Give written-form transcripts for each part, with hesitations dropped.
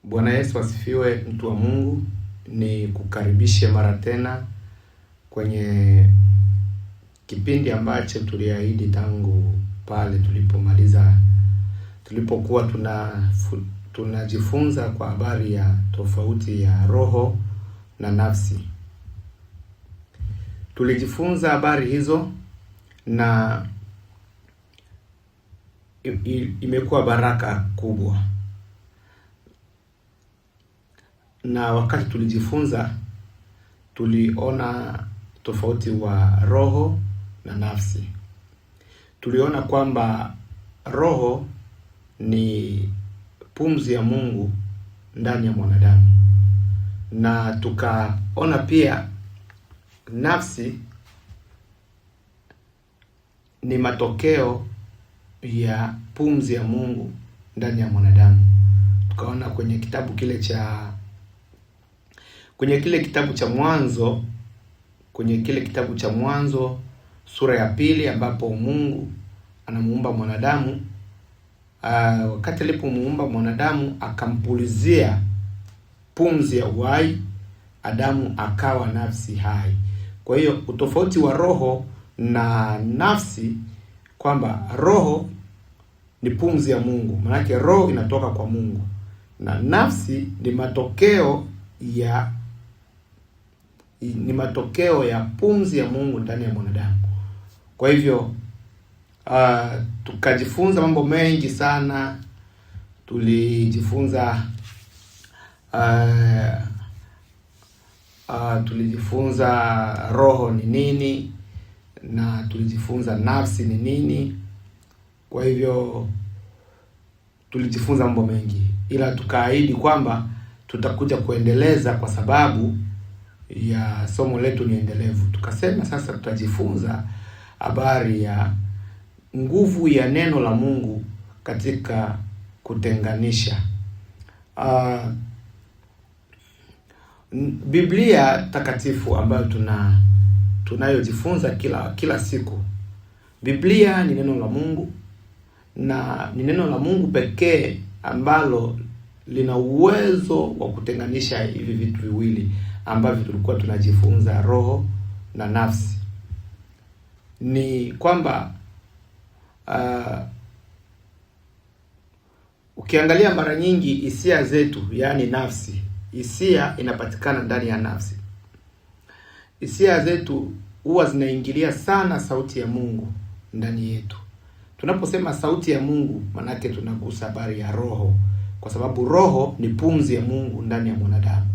Bwana Yesu asifiwe, mtu wa Mungu. Ni kukaribishe mara tena kwenye kipindi ambacho tuliahidi tangu pale tulipokuwa tunajifunza kwa habari ya tofauti ya roho na nafsi. Tulijifunza habari hizo na imekuwa baraka kubwa. Na wakati tulijifunza, tuliona tofauti wa roho na nafsi. Tuliona kwamba roho ni pumzi ya Mungu ndani ya mwanadamu, na tukaona pia nafsi ni matokeo ya pumzi ya Mungu ndani ya mwanadamu. Tukaona kwenye kitabu kile kitabu cha Mwanzo sura ya 2, ambapo Mungu anamuumba mwanadamu. Wakati alipomuumba mwanadamu, akampulizia pumzi ya uhai, Adamu akawa nafsi hai. Kwa hiyo utofauti wa roho na nafsi, kwamba roho ni pumzi ya Mungu, maana roho inatoka kwa Mungu, na nafsi ni matokeo ya pumzi ya Mungu ndani ya mwanadamu. Kwa hivyo tukajifunza mambo mengi sana. Tulijifunza roho ni nini, na tulijifunza nafsi ni nini. Kwa hivyo tulijifunza mambo mengi, ila tukaahidi kwamba tutakuja kuendeleza, kwa sababu ya somo letu ni endelevu. Tukasema sasa tutajifunza habari ya nguvu ya neno la Mungu katika kutenganisha. Biblia takatifu ambayo tunayojifunza kila siku. Biblia ni neno la Mungu, na ni neno la Mungu pekee ambalo lina uwezo wa kutenganisha hivi vitu viwili ambavyo tulikuwa tunajifunza, roho na nafsi. Ni kwamba ukiangalia mara nyingi hisia zetu, yaani nafsi, hisia inapatikana ndani ya nafsi. Hisia zetu huwa zinaingilia sana sauti ya Mungu ndani yetu. Tunaposema sauti ya Mungu, manake tunagusa habari ya roho, kwa sababu roho ni pumzi ya Mungu ndani ya mwanadamu,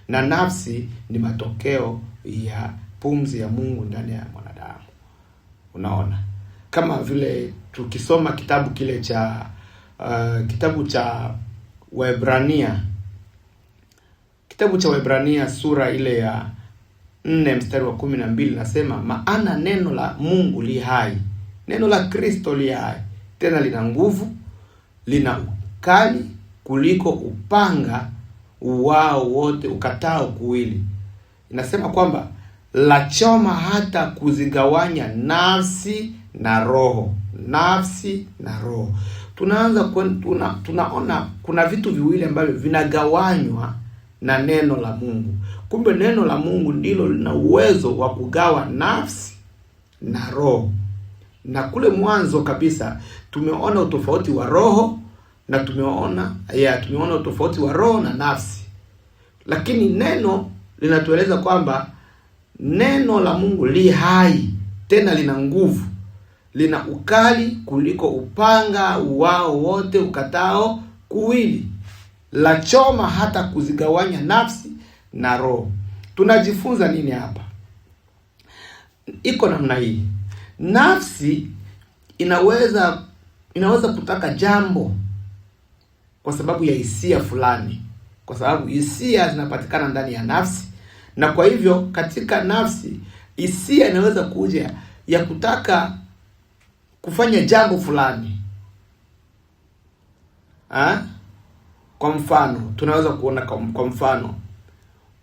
na nafsi ni matokeo ya pumzi ya Mungu ndani ya mwanadamu. Unaona, kama vile tukisoma kitabu cha Waebrania, sura ile ya 4 mstari wa 12, nasema maana neno la Mungu li hai, neno la Kristo li hai, tena lina nguvu, lina ukali kuliko upanga uwao wote ukatao kuwili. Inasema kwamba lachoma hata kuzigawanya nafsi na roho. Tunaona kuna vitu viwili ambavyo vinagawanywa na neno la Mungu. Kumbe neno la Mungu ndilo lina uwezo wa kugawa nafsi na roho. Na kule mwanzo kabisa tumeona utofauti wa roho, na tumeona utofauti wa roho na nafsi. Lakini neno linatueleza kwamba neno la Mungu li hai, tena lina nguvu, lina ukali kuliko upanga uwao wote ukatao kuwili, la choma hata kuzigawanya nafsi na roho. Tunajifunza nini hapa? Iko namna hii. Nafsi inaweza kutaka jambo kwa sababu ya hisia fulani, kwa sababu hisia zinapatikana ndani ya nafsi, na kwa hivyo katika nafsi hisia inaweza kuja ya kutaka kufanya jambo fulani. Kwa mfano, tunaweza kuona kwa mfano,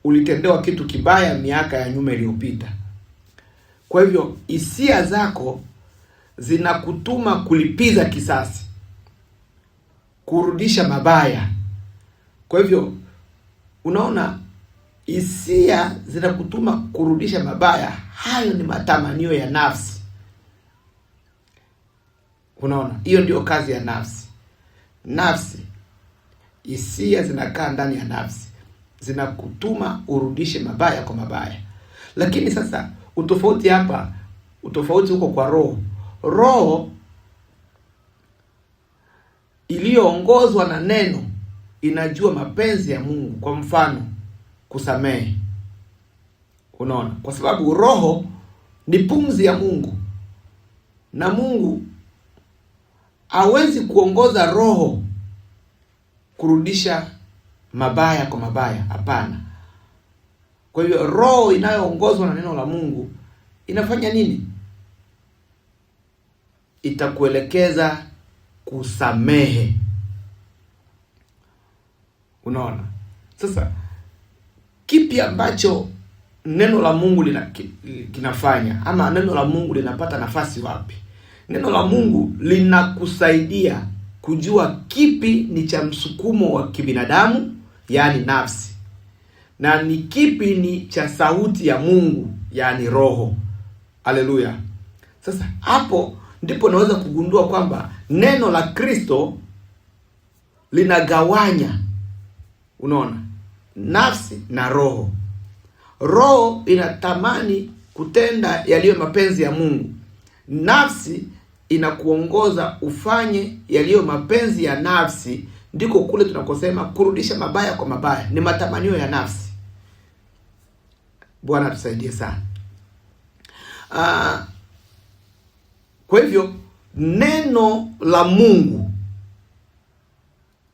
ulitendewa kitu kibaya miaka ya nyuma iliyopita. Kwa hivyo hisia zako zinakutuma kulipiza kisasi, kurudisha mabaya, Kwa hivyo unaona, hisia zinakutuma kurudisha mabaya. Hayo ni matamanio ya nafsi. Unaona, hiyo ndio kazi ya nafsi. Nafsi, hisia zinakaa ndani ya nafsi, zinakutuma urudishe mabaya kwa mabaya. Lakini sasa utofauti hapa, utofauti huko kwa roho. Roho iliyoongozwa na neno inajua mapenzi ya Mungu. Kwa mfano, kusamehe. Unaona, kwa sababu roho ni pumzi ya Mungu, na Mungu hawezi kuongoza roho kurudisha mabaya kwa mabaya. Hapana. Kwa hiyo roho inayoongozwa na neno la Mungu inafanya nini? Itakuelekeza kusamehe. Unaona? Sasa kipi ambacho neno la Mungu kinafanya, ama neno la Mungu linapata nafasi wapi? Neno la Mungu linakusaidia kujua kipi ni cha msukumo wa kibinadamu, yaani nafsi, na ni kipi ni cha sauti ya Mungu, yaani roho. Haleluya. Sasa hapo ndipo naweza kugundua kwamba neno la Kristo linagawanya, unaona, nafsi na roho. Roho inatamani kutenda yaliyo mapenzi ya Mungu. Nafsi inakuongoza ufanye yaliyo mapenzi ya nafsi. Ndiko kule tunakosema kurudisha mabaya kwa mabaya. Ni matamanio ya nafsi. Bwana tusaidie sana. Kwa hivyo neno la Mungu,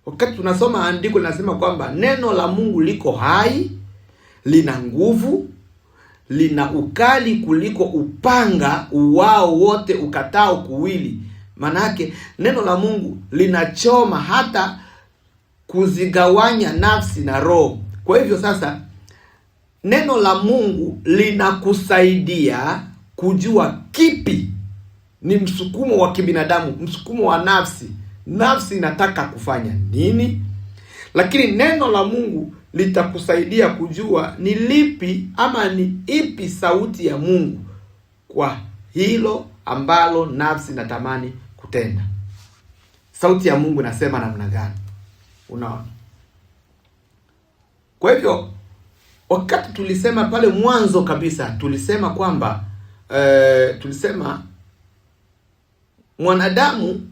wakati tunasoma andiko linasema kwamba neno la Mungu liko hai, lina nguvu, lina ukali kuliko upanga uwao wote ukatao kuwili. Manake neno la Mungu linachoma hata kuzigawanya nafsi na roho. Kwa hivyo sasa neno la Mungu linakusaidia kujua kipi ni msukumo wa kibinadamu, msukumo wa nafsi. Nafsi inataka kufanya nini? Lakini neno la Mungu litakusaidia kujua ni lipi ama ni ipi sauti ya Mungu kwa hilo ambalo nafsi inatamani kutenda. Sauti ya Mungu inasema namna gani? Unaona? Kwa hivyo wakati tulisema pale mwanzo kabisa, tulisema kwamba tulisema mwanadamu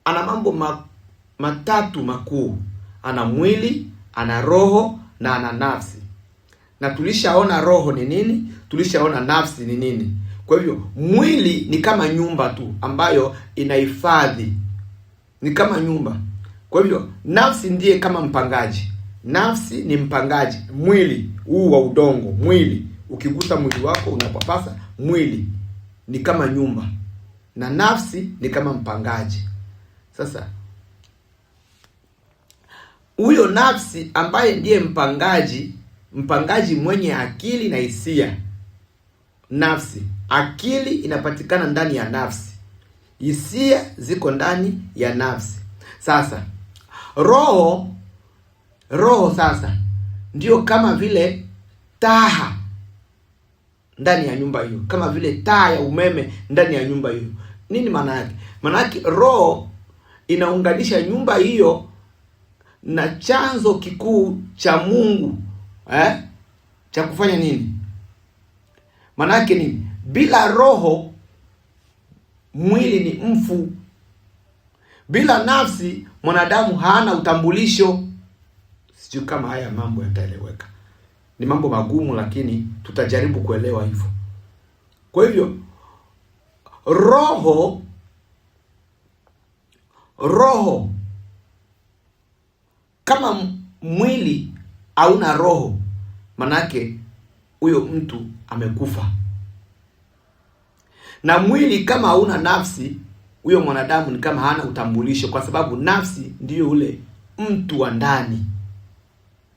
ana mambo matatu makuu. Ana mwili, ana roho na ana nafsi. Na tulishaona roho ni nini, tulishaona nafsi ni nini. Kwa hivyo mwili ni kama nyumba tu ambayo inahifadhi, ni kama nyumba. Kwa hivyo nafsi ndiye kama mpangaji. Nafsi ni mpangaji. Mwili huu wa udongo, mwili ukigusa mwili wako unapapasa, mwili ni kama nyumba, na nafsi ni kama mpangaji. Sasa huyo nafsi ambaye ndiye mpangaji mwenye akili na hisia. Nafsi, akili inapatikana ndani ya nafsi, hisia ziko ndani ya nafsi. Sasa roho sasa ndio kama vile taa ndani ya nyumba hiyo, kama vile taa ya umeme ndani ya nyumba hiyo. Nini maana yake? Maana yake roho inaunganisha nyumba hiyo na chanzo kikuu cha Mungu, cha kufanya nini? Maana yake nini? Bila roho mwili ni mfu. Bila nafsi mwanadamu hana utambulisho. Sijui kama haya mambo yataeleweka. Ni mambo magumu, lakini tutajaribu kuelewa hivyo. Kwa hivyo roho kama mwili hauna roho, manake huyo mtu amekufa. Na mwili kama hauna nafsi, huyo mwanadamu ni kama hana utambulisho, kwa sababu nafsi ndiyo ule mtu wa ndani.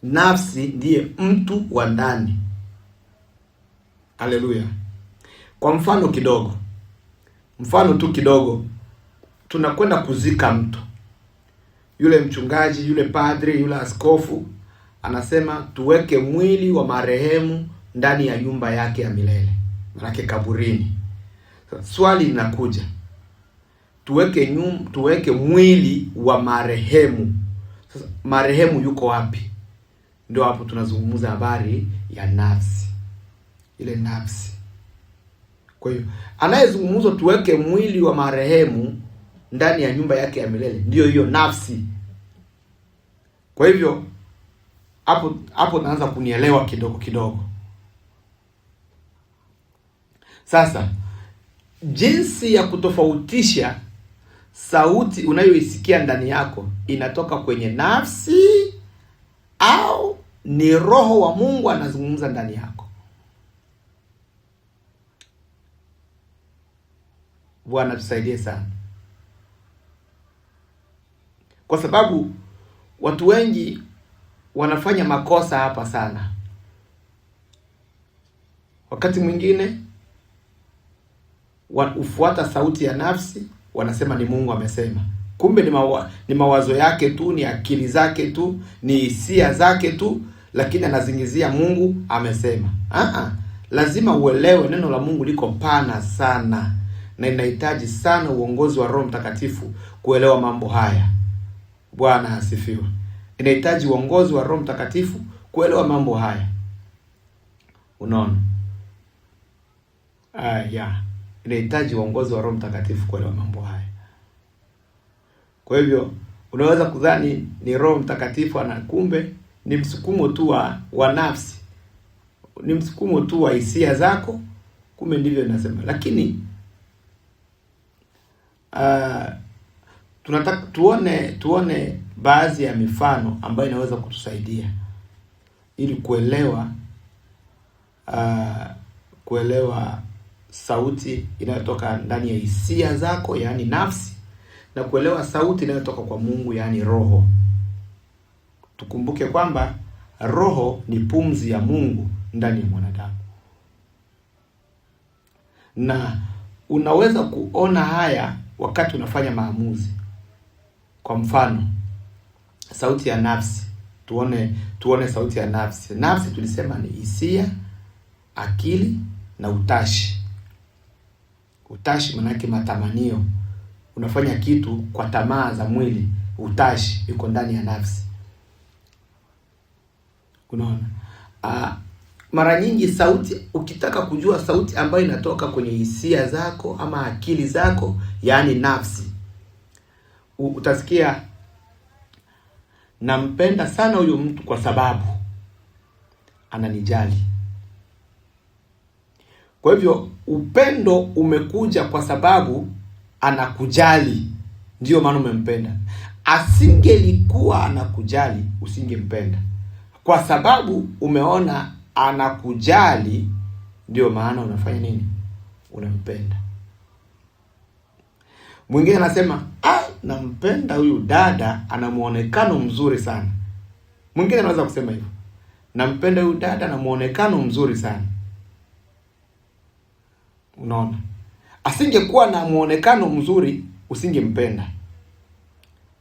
Nafsi ndiye mtu wa ndani. Haleluya. Kwa mfano tu kidogo, tunakwenda kuzika mtu. yule mchungaji, yule padri, yule askofu anasema tuweke mwili wa marehemu ndani ya nyumba yake ya milele, manake kaburini. Swali linakuja, tuweke mwili wa marehemu. Sasa marehemu yuko wapi? Ndio hapo tunazungumza habari ya nafsi, ile nafsi. Kwa hiyo anayezungumzwa tuweke mwili wa marehemu ndani ya nyumba yake ya milele ndio hiyo nafsi. Kwa hivyo hapo naanza kunielewa kidogo kidogo. Sasa jinsi ya kutofautisha sauti unayoisikia ndani yako inatoka kwenye nafsi au ni Roho wa Mungu anazungumza ndani yako. Bwana tusaidie sana, kwa sababu watu wengi wanafanya makosa hapa sana. Wakati mwingine ufuata sauti ya nafsi, wanasema ni Mungu amesema. Kumbe ni mawazo yake tu, ni akili zake tu, ni hisia zake tu, lakini anazingizia Mungu amesema. Lazima uelewe neno la Mungu liko pana sana, na inahitaji sana uongozi wa Roho Mtakatifu kuelewa mambo haya. Bwana asifiwe. Inahitaji uongozi wa Roho Mtakatifu kuelewa mambo haya. Unaona? Inahitaji uongozi wa Roho Mtakatifu kuelewa mambo haya. Kwa hivyo unaweza kudhani ni Roho Mtakatifu kumbe ni msukumo tu wa nafsi. Ni msukumo tu wa hisia zako, kumbe ndivyo inasema. Lakini tunataka tuone baadhi ya mifano ambayo inaweza kutusaidia ili kuelewa sauti inayotoka ndani ya hisia zako, yaani nafsi, na kuelewa sauti inayotoka kwa Mungu, yaani Roho. Tukumbuke kwamba Roho ni pumzi ya Mungu ndani ya mwanadamu. Na unaweza kuona haya wakati unafanya maamuzi. Kwa mfano, sauti ya nafsi. Tuone sauti ya nafsi. Nafsi tulisema ni hisia, akili na utashi. Utashi manake matamanio. Unafanya kitu kwa tamaa za mwili. Utashi yuko ndani ya nafsi. Unaona? Mara nyingi sauti, ukitaka kujua sauti ambayo inatoka kwenye hisia zako ama akili zako, yaani nafsi, utasikia nampenda sana huyu mtu kwa sababu ananijali. Kwa hivyo upendo umekuja kwa sababu anakujali, ndio maana umempenda. Asingelikuwa anakujali usingempenda. Kwa sababu umeona anakujali, ndio maana unafanya nini? Unampenda. Mwingine anasema, nampenda huyu dada, ana muonekano mzuri sana. Mwingine anaweza kusema hivyo, nampenda huyu dada, ana muonekano mzuri sana. Unaona? Asingekuwa na muonekano mzuri usingempenda.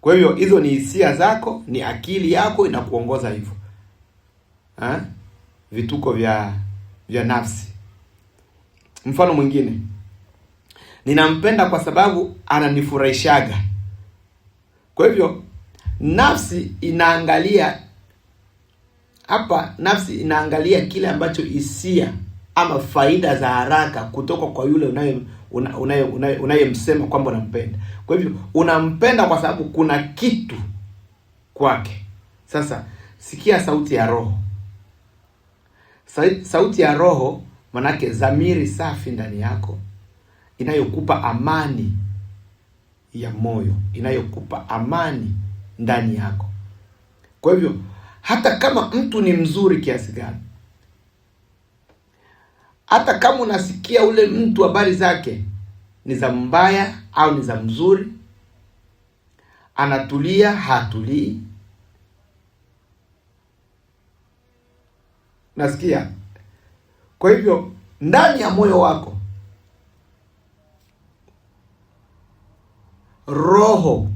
Kwa hivyo hizo ni hisia zako, ni akili yako inakuongoza hivyo. Vituko vya nafsi. Mfano mwingine, ninampenda kwa sababu ananifurahishaga. Kwa hivyo nafsi inaangalia hapa, nafsi inaangalia kile ambacho hisia ama faida za haraka kutoka kwa yule unayemsema kwamba unampenda. Kwa hivyo unampenda kwa sababu kuna kitu kwake. Sasa sikia sauti ya Roho. Sauti ya Roho manake dhamiri safi ndani yako, inayokupa amani ya moyo, inayokupa amani ndani yako. Kwa hivyo hata kama mtu ni mzuri kiasi gani, hata kama unasikia ule mtu habari zake ni za mbaya au ni za mzuri, anatulia hatulii, nasikia. Kwa hivyo ndani ya moyo wako Roho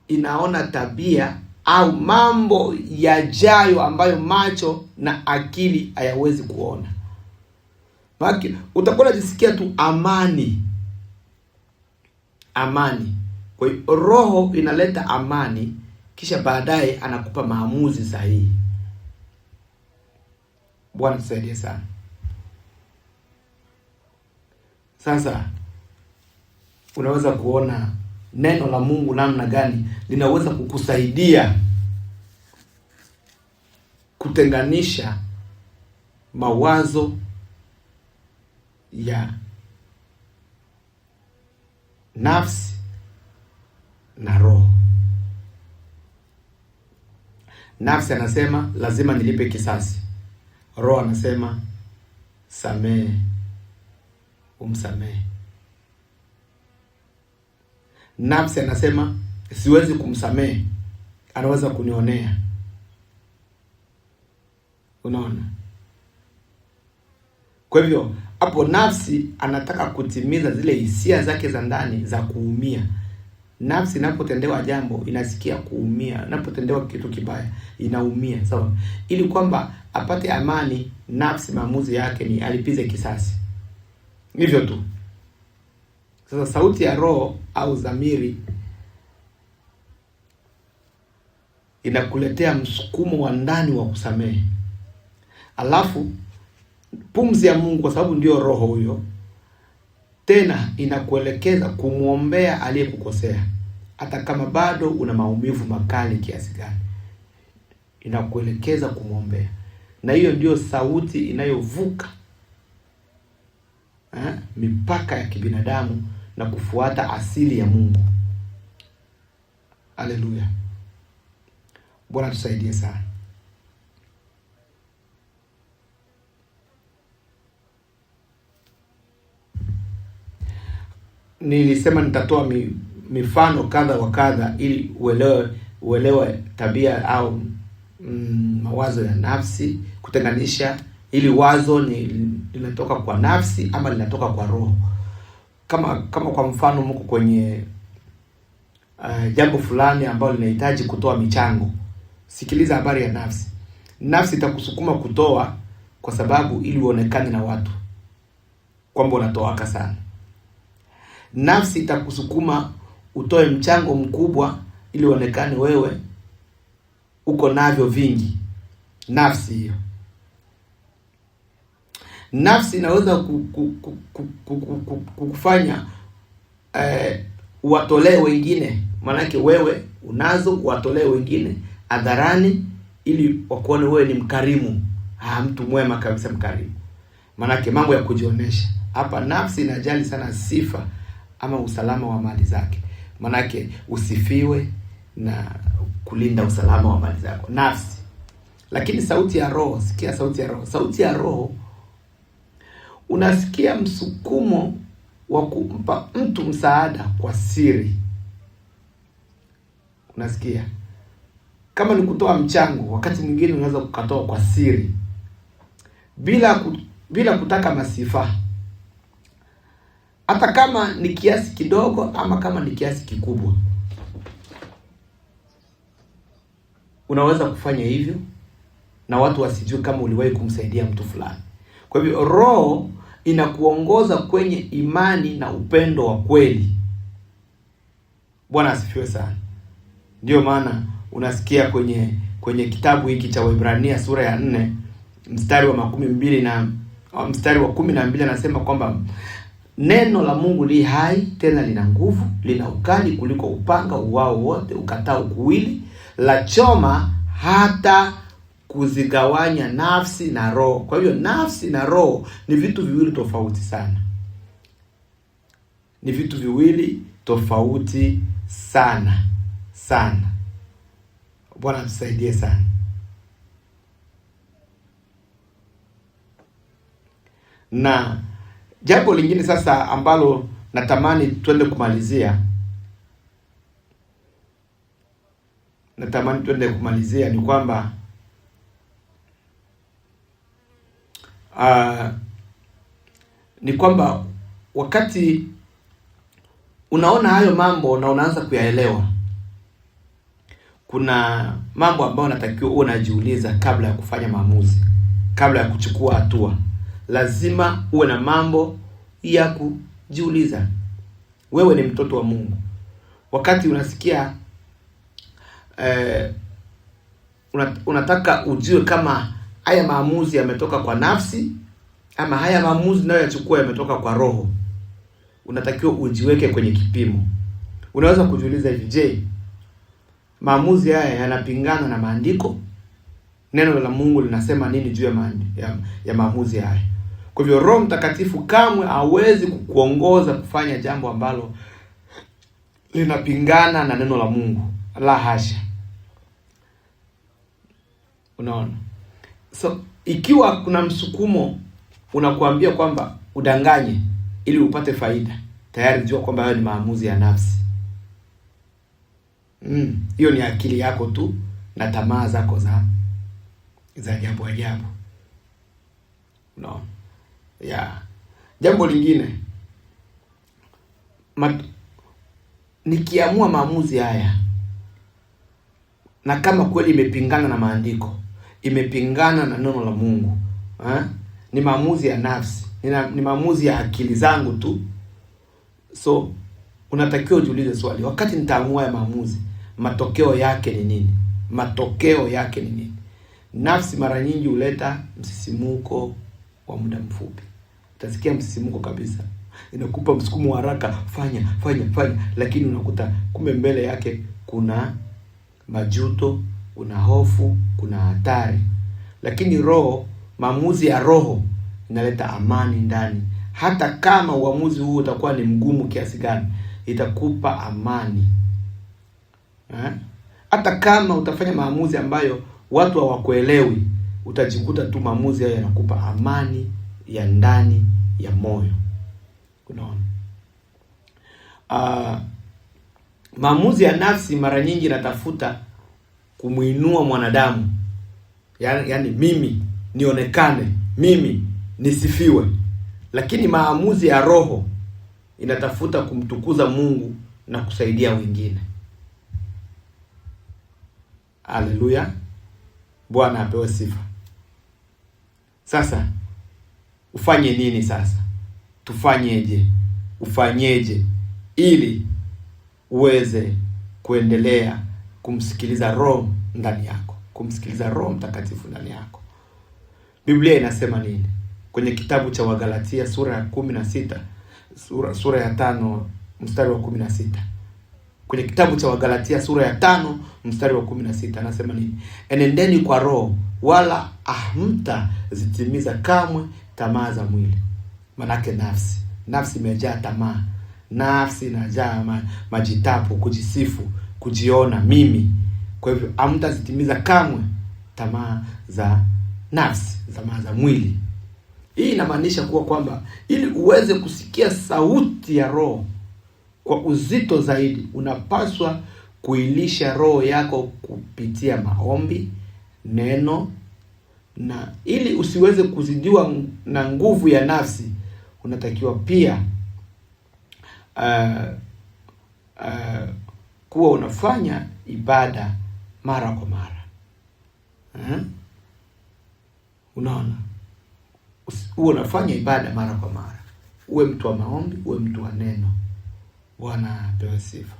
inaona tabia au mambo yajayo ambayo macho na akili hayawezi kuona. Maki utakuwa unajisikia tu amani. Kwa hiyo roho inaleta amani, kisha baadaye anakupa maamuzi sahihi. Bwana tusaidie sana. Sasa unaweza kuona neno la Mungu namna gani linaweza kukusaidia kutenganisha mawazo ya nafsi na roho. Nafsi anasema lazima nilipe kisasi. Roho anasema samehe, umsamehe. Nafsi anasema siwezi kumsamehe, anaweza kunionea. Unaona? Kwa hivyo hapo nafsi anataka kutimiza zile hisia zake za ndani za kuumia. Nafsi inapotendewa jambo inasikia kuumia, inapotendewa kitu kibaya inaumia, sawa? Ili kwamba apate amani, nafsi maamuzi yake ni alipize kisasi. Hivyo tu. Sasa sauti ya roho au dhamiri inakuletea msukumo wa ndani wa kusamehe. Alafu pumzi ya Mungu, kwa sababu ndio roho huyo, tena inakuelekeza kumwombea aliyekukosea, hata kama bado una maumivu makali kiasi gani. Inakuelekeza kumwombea, na hiyo ndio sauti inayovuka mipaka ya kibinadamu na kufuata asili ya Mungu. Haleluya. Bwana tusaidie sana. Nilisema nitatoa mifano kadha wa kadha ili uelewe tabia au mawazo ya nafsi, kutenganisha ili wazo linatoka kwa nafsi ama linatoka kwa roho. Kama kwa mfano mko kwenye jambo fulani ambalo linahitaji kutoa michango. Sikiliza habari ya nafsi. Nafsi itakusukuma kutoa kwa sababu ili uonekane na watu kwamba unatoaka sana. Nafsi itakusukuma utoe mchango mkubwa ili uonekane wewe uko navyo vingi. Nafsi hiyo. Nafsi inaweza kukufanya uwatolee wengine, manake wewe unazo, uwatolee wengine hadharani ili wakuone wewe ni mkarimu. Mtu mwema kabisa, mkarimu. Manake mambo ya kujionesha. Hapa nafsi inajali sana sifa ama usalama wa mali zake. Manake usifiwe na kulinda usalama wa mali zako. Nafsi. Lakini sauti ya roho, sikia sauti ya roho. Sauti ya roho, unasikia msukumo wa kumpa mtu msaada kwa siri. Unasikia? Kama ni kutoa mchango, wakati mwingine unaweza kukatoa kwa siri. Bila kutaka masifa. Hata kama ni kiasi kidogo ama kama ni kiasi kikubwa. Unaweza kufanya hivyo na watu wasijue kama uliwahi kumsaidia mtu fulani. Kwa hivyo roho inakuongoza kwenye imani na upendo wa kweli. Bwana asifiwe sana. Ndio maana unasikia kwenye kitabu hiki cha Waebrania sura ya 4 mstari wa 12 na mstari wa 12 anasema kwamba neno la Mungu li hai, tena lina nguvu, lina ukali kuliko upanga uwao wote ukatao kuwili, la choma hata kuzigawanya nafsi na roho. Kwa hiyo nafsi na roho ni vitu viwili tofauti sana. Ni vitu viwili tofauti sana. Bwana tusaidie sana. Na jambo lingine sasa ambalo natamani twende kumalizia. Ni kwamba wakati unaona hayo mambo na unaanza kuyaelewa, kuna mambo ambayo unatakiwa uwe unajiuliza kabla ya kufanya maamuzi, kabla ya kuchukua hatua. Lazima uwe na mambo ya kujiuliza. Wewe ni mtoto wa Mungu. Wakati unasikia unataka ujue kama haya maamuzi yametoka kwa nafsi ama haya maamuzi nayo yachukua yametoka kwa roho, unatakiwa ujiweke kwenye kipimo. Unaweza kujiuliza hivi, je, maamuzi haya yanapingana na maandiko? Neno la Mungu linasema nini juu ya maamuzi haya? Kwa hivyo Roho Mtakatifu kamwe hawezi kukuongoza kufanya jambo ambalo linapingana na neno la Mungu. La hasha. Unaona? So ikiwa kuna msukumo unakuambia kwamba udanganye ili upate faida, tayari jua kwamba hayo ni maamuzi ya nafsi. Hiyo ni akili yako tu na tamaa zako za ajabu. Unaona? Jambo lingine, nikiamua maamuzi haya na kama kweli imepingana na maandiko, imepingana na neno la Mungu, ni maamuzi ya nafsi, ni maamuzi ya akili zangu tu. So unatakiwa ujiulize swali, wakati nitaamua ya maamuzi, matokeo yake ni nini? Matokeo yake ni nini? Nafsi mara nyingi huleta msisimuko wa muda mfupi. Utasikia msisimuko kabisa, inakupa msukumo wa haraka, fanya, lakini unakuta kumbe mbele yake kuna majuto, kuna hofu, kuna hatari. Lakini roho, maamuzi ya roho inaleta amani ndani. Hata kama uamuzi huu utakuwa ni mgumu kiasi gani, itakupa amani. Hata kama utafanya maamuzi ambayo watu hawakuelewi, utajikuta tu maamuzi hayo yanakupa amani ya ndani ya moyo. Unaona? Maamuzi ya nafsi mara nyingi inatafuta kumuinua mwanadamu. Yaani mimi nionekane, mimi nisifiwe. Lakini maamuzi ya roho inatafuta kumtukuza Mungu na kusaidia wengine. Haleluya. Bwana apewe sifa. Sasa ufanye nini sasa? Tufanyeje? Ufanyeje ili uweze kuendelea kumsikiliza Roho ndani yako, kumsikiliza Roho Mtakatifu ndani yako? Biblia inasema nini? Kwenye kitabu cha Wagalatia sura ya 16, sura ya 5 mstari wa 16. Kwenye kitabu cha Wagalatia sura ya 5 mstari wa 16 anasema nini? Enendeni kwa Roho, wala hamtazitimiza kamwe tamaa za mwili. Manake nafsi imejaa tamaa. Nafsi inajaa majitapo, kujisifu, kujiona mimi. Kwa hivyo hamtazitimiza kamwe tamaa za nafsi, tamaa za mwili. Hii inamaanisha kuwa kwamba ili uweze kusikia sauti ya Roho kwa uzito zaidi, unapaswa kuilisha roho yako kupitia maombi, neno, na ili usiweze kuzidiwa na nguvu ya nafsi, unatakiwa pia kuwa unafanya ibada mara kwa mara. Unaona? Uwe unafanya ibada mara kwa mara. Uwe mtu wa maombi, uwe mtu wa neno. Bwana apewe sifa.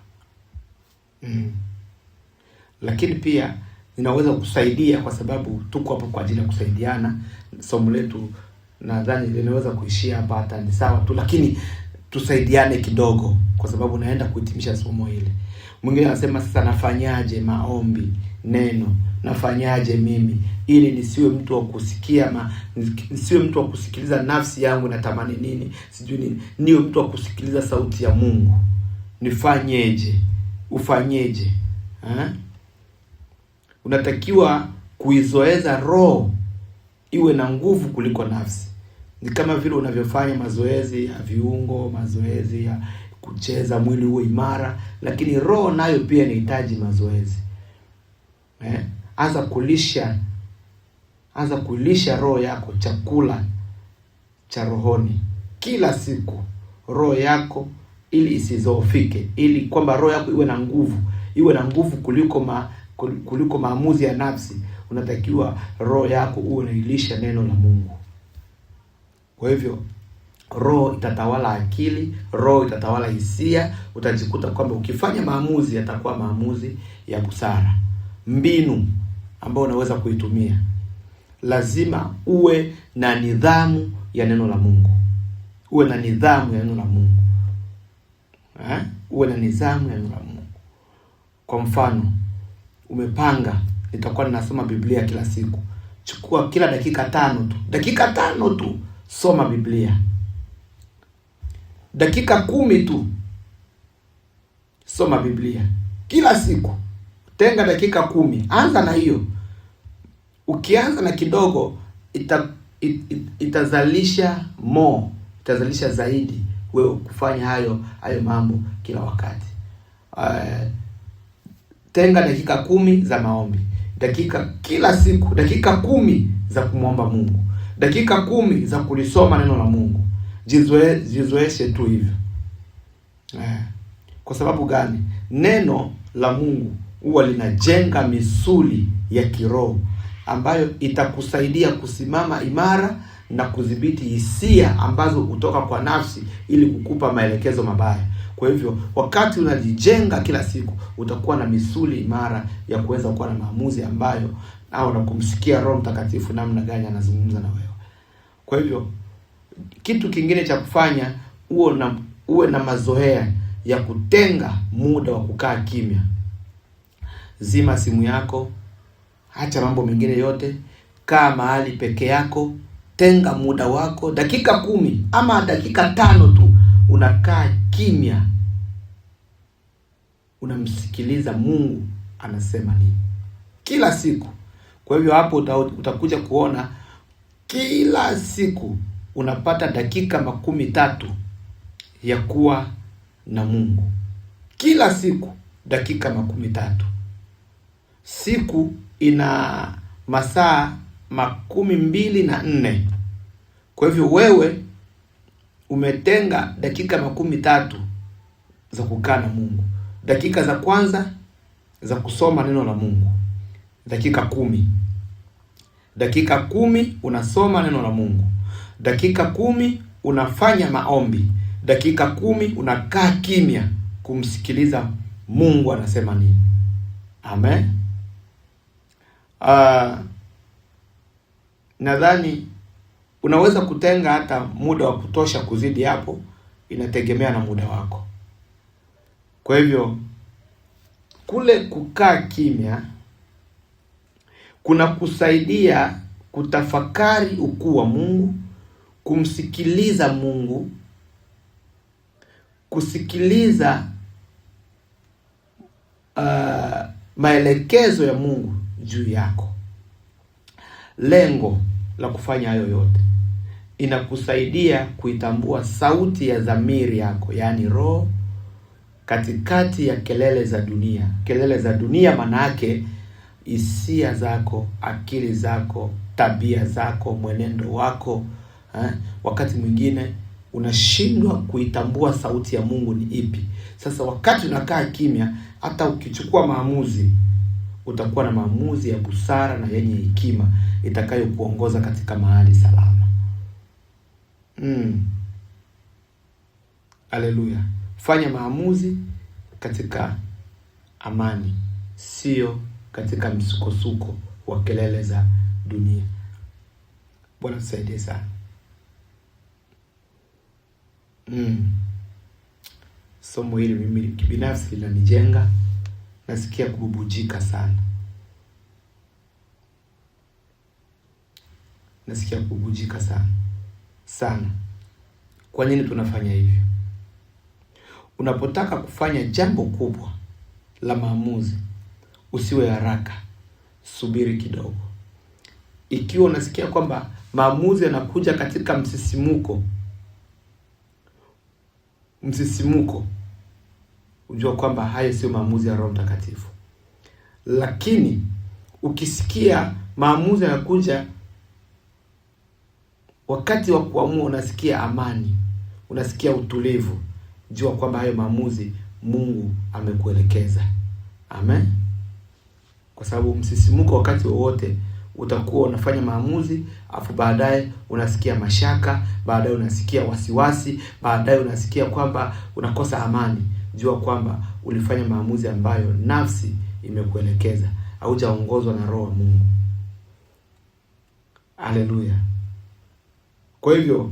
Lakini pia ninaweza kusaidia, kwa sababu tuko hapa kwa ajili ya kusaidiana. Somo letu nadhani linaweza kuishia hapa, hata ni sawa tu, lakini tusaidiane kidogo, kwa sababu naenda kuhitimisha somo hili. Mwingine anasema sasa nafanyaje maombi, neno? Nafanyaje mimi ili nisiwe mtu wa kusikia nisiwe mtu wa kusikiliza nafsi yangu na tamani nini, sijui nini, niwe mtu wa kusikiliza sauti ya Mungu? Nifanyeje? Ufanyeje? Unatakiwa kuizoeza roho iwe na nguvu kuliko nafsi. Ni kama vile unavyofanya mazoezi ya viungo, mazoezi ya kucheza mwili uwe imara, lakini roho nayo pia inahitaji mazoezi. Anza kulisha roho yako chakula cha rohoni kila siku, roho yako, ili isizoofike, ili kwamba roho yako iwe na nguvu kuliko kuliko maamuzi ya nafsi, unatakiwa roho yako uwe unailisha neno la Mungu. Kwa hivyo roho itatawala akili, roho itatawala hisia. Utajikuta kwamba ukifanya maamuzi yatakuwa maamuzi ya busara. Mbinu ambayo unaweza kuitumia, lazima uwe na nidhamu ya neno la Mungu. Uwe na nidhamu ya neno la Mungu. Uwe na nidhamu ya neno la Mungu. Kwa mfano, umepanga nitakuwa ninasoma Biblia kila siku. Chukua kila dakika 5 tu. Dakika 5 tu soma Biblia. Dakika 10 tu soma Biblia kila siku. Tenga dakika 10. Anza na hiyo. Ukianza na kidogo itazalisha more, itazalisha zaidi wewe kufanya hayo mambo kila wakati. Tenga dakika 10 za maombi. Kila siku dakika 10 za kumwomba Mungu. Dakika 10 za kulisoma neno la Mungu. Jizoeshe tu hivyo. Kwa sababu gani? Neno la Mungu huwa linajenga misuli ya kiroho ambayo itakusaidia kusimama imara na kudhibiti hisia ambazo hutoka kwa nafsi ili kukupa maelekezo mabaya. Kwa hivyo wakati unajijenga kila siku, utakuwa na misuli imara ya kuweza kuwa na maamuzi ambayo na kumsikia Roho Mtakatifu namna gani anazungumza na wewe. Kwa hivyo kitu kingine cha kufanya, uwe na mazoea ya kutenga muda wa kukaa kimya. Zima simu yako, acha mambo mengine yote, kaa mahali peke yako, tenga muda wako dakika 10 ama dakika 5 tu, unakaa kimya, unamsikiliza Mungu anasema nini kila siku. Kwa hivyo hapo utakuja kuona kila siku unapata dakika 13 ya kuwa na Mungu. Kila siku dakika 13. Siku ina masaa 24. Kwa hivyo wewe umetenga dakika 13 za kukaa na Mungu. Dakika za kwanza za kusoma neno la Mungu, dakika 10. Dakika 10 unasoma neno la Mungu. Dakika 10 unafanya maombi. Dakika 10 unakaa kimya kumsikiliza Mungu anasema nini. Amen. Nadhani unaweza kutenga hata muda wa kutosha kuzidi hapo, inategemea na muda wako. Kwa hivyo kule kukaa kimya kuna kusaidia kutafakari ukuu wa Mungu, kumsikiliza Mungu, kusikiliza maelekezo ya Mungu juu yako. Lengo la kufanya hayo yote inakusaidia kuitambua sauti ya dhamiri yako, yaani roho, katikati ya kelele za dunia. Kelele za dunia maana yake hisia zako, akili zako, tabia zako, mwenendo wako. Wakati mwingine unashindwa kuitambua sauti ya Mungu ni ipi. Sasa wakati unakaa kimya, hata ukichukua maamuzi, utakuwa na maamuzi ya busara na yenye hekima itakayokuongoza katika mahali salama. Haleluya. Fanya maamuzi katika amani, sio katika msukosuko wa kelele za dunia. Bwana tusaidie sana. Somo hili mimi kibinafsi linanijenga, nasikia kububujika sana. Nasikia kububujika sana. Kwa nini tunafanya hivyo? Unapotaka kufanya jambo kubwa la maamuzi, usiwe haraka, subiri kidogo. Ikiwa unasikia kwamba maamuzi yanakuja katika msisimuko, unajua kwamba haya sio maamuzi ya Roho Mtakatifu. Lakini ukisikia maamuzi yanakuja wakati wa kuamua, unasikia amani, unasikia utulivu, jua kwamba hayo maamuzi Mungu amekuelekeza. Amen. kwa sababu msisimuko wakati wowote utakuwa unafanya maamuzi, afu baadaye unasikia mashaka, baadaye unasikia wasiwasi, baadaye unasikia kwamba unakosa amani. Jua kwamba ulifanya maamuzi ambayo nafsi imekuelekeza, haujaongozwa na Roho wa Mungu. Haleluya. Kwa hivyo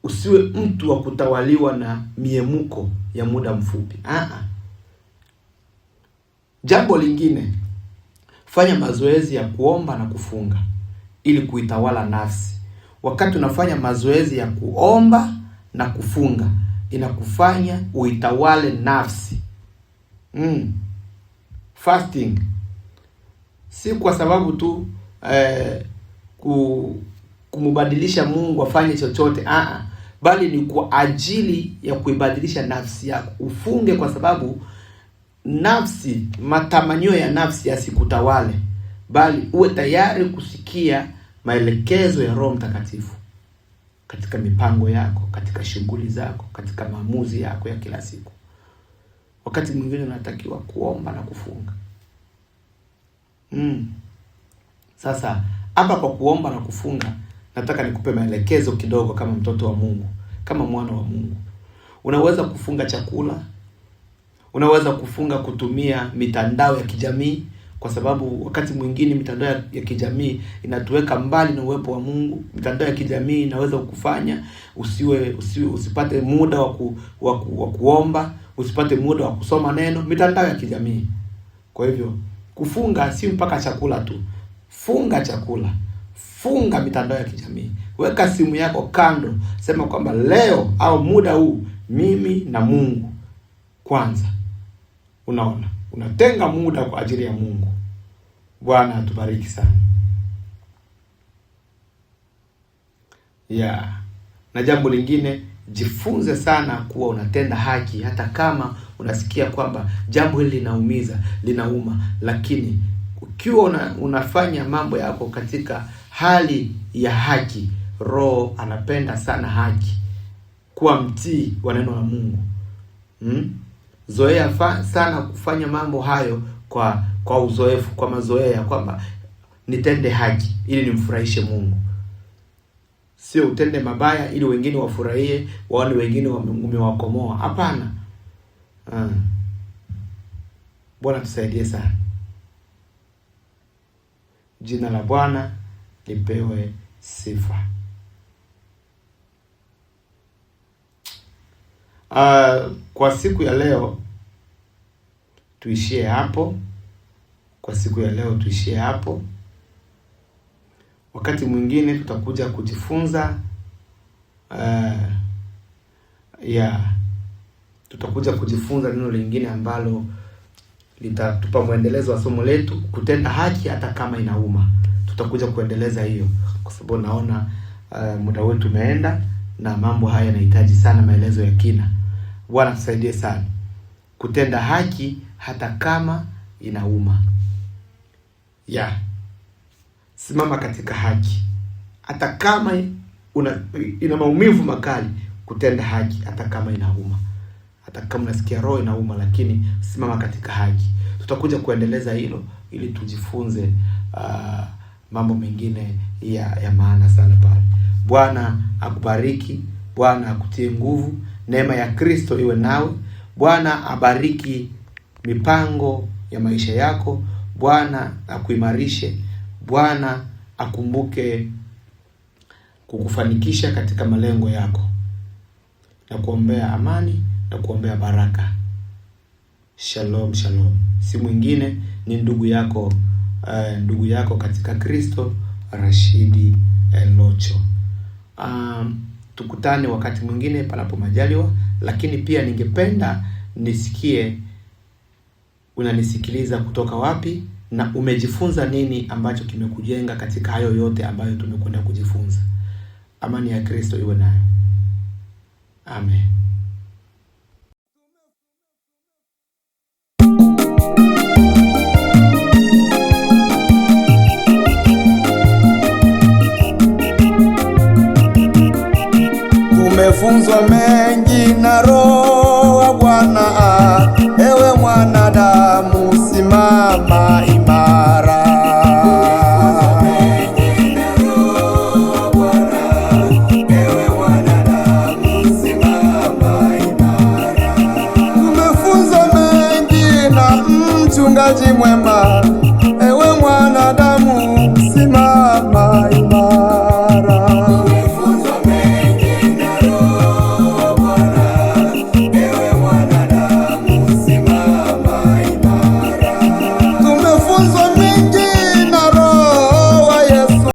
usiwe mtu wa kutawaliwa na miemuko ya muda mfupi. Jambo lingine, fanya mazoezi ya kuomba na kufunga ili kuitawala nafsi. Wakati unafanya mazoezi ya kuomba na kufunga, inakufanya uitawale nafsi. Fasting si kwa sababu tu kumubadilisha Mungu afanye chochote, bali ni kwa ajili ya kuibadilisha nafsi yako. Ufunge kwa sababu nafsi, matamanio ya nafsi yasikutawale, bali uwe tayari kusikia maelekezo ya Roho Mtakatifu katika mipango yako, katika shughuli zako, katika maamuzi yako ya kila siku. Wakati mwingine unatakiwa kuomba na kufunga. Sasa hapa kwa kuomba na kufunga, nataka nikupe maelekezo kidogo kama mtoto wa Mungu, kama mwana wa Mungu. Unaweza kufunga chakula, unaweza kufunga kutumia mitandao ya kijamii, kwa sababu wakati mwingine mitandao ya kijamii inatuweka mbali na uwepo wa Mungu. Mitandao ya kijamii inaweza kukufanya usipate muda wa kuomba, usipate muda wa kusoma neno, mitandao ya kijamii. Kwa hivyo kufunga si mpaka chakula tu. Funga chakula, funga mitandao ya kijamii. Weka simu yako kando, sema kwamba leo au muda huu mimi na Mungu kwanza. Unaona, unatenga muda kwa ajili ya Mungu. Bwana atubariki sana. Na jambo lingine, jifunze sana kuwa unatenda haki, hata kama unasikia kwamba jambo hili linaumiza, linauma, lakini ukiwa unafanya mambo yako katika hali ya haki, Roho anapenda sana haki. Kuwa mtii wa neno la Mungu. Zoea sana kufanya mambo hayo kwa uzoefu, kwa mazoea, kwamba nitende haki ili nimfurahishe Mungu. Sio utende mabaya ili wengine wafurahie, waone wengine umewakomoa. Hapana. Bwana tusaidie sana. Jina la Bwana lipewe sifa. Kwa siku ya leo tuishie hapo. Wakati mwingine tutakuja kujifunza tutakuja kujifunza neno lingine ambalo litatupa mwendelezo wa somo letu, kutenda haki hata kama inauma. Tutakuja kuendeleza hiyo kwa sababu naona muda wetu umeenda na mambo haya yanahitaji sana maelezo ya kina. Bwana tusaidie sana. Kutenda haki hata kama inauma. Simama katika haki hata kama ina maumivu makali. Kutenda haki hata kama inauma, hata kama unasikia roho inauma, lakini simama katika haki. Tutakuja kuendeleza hilo ili tujifunze mambo mengine ya maana sana pale. Bwana akubariki, Bwana akutie nguvu, neema ya Kristo iwe nawe. Bwana abariki mipango ya maisha yako. Bwana akuimarishe. Bwana akumbuke kukufanikisha katika malengo yako. Na kuombea amani na kuombea baraka. Shalom, shalom. Si mwingine ni ndugu yako katika Kristo, Rashidi Locho. Tukutane wakati mwingine panapo majaliwa, lakini pia ningependa nisikie unanisikiliza kutoka wapi na umejifunza nini ambacho kimekujenga katika hayo yote ambayo tumekwenda kujifunza. Amani ya Kristo iwe nayo. Amen. Tumefunzwa mengi na Roho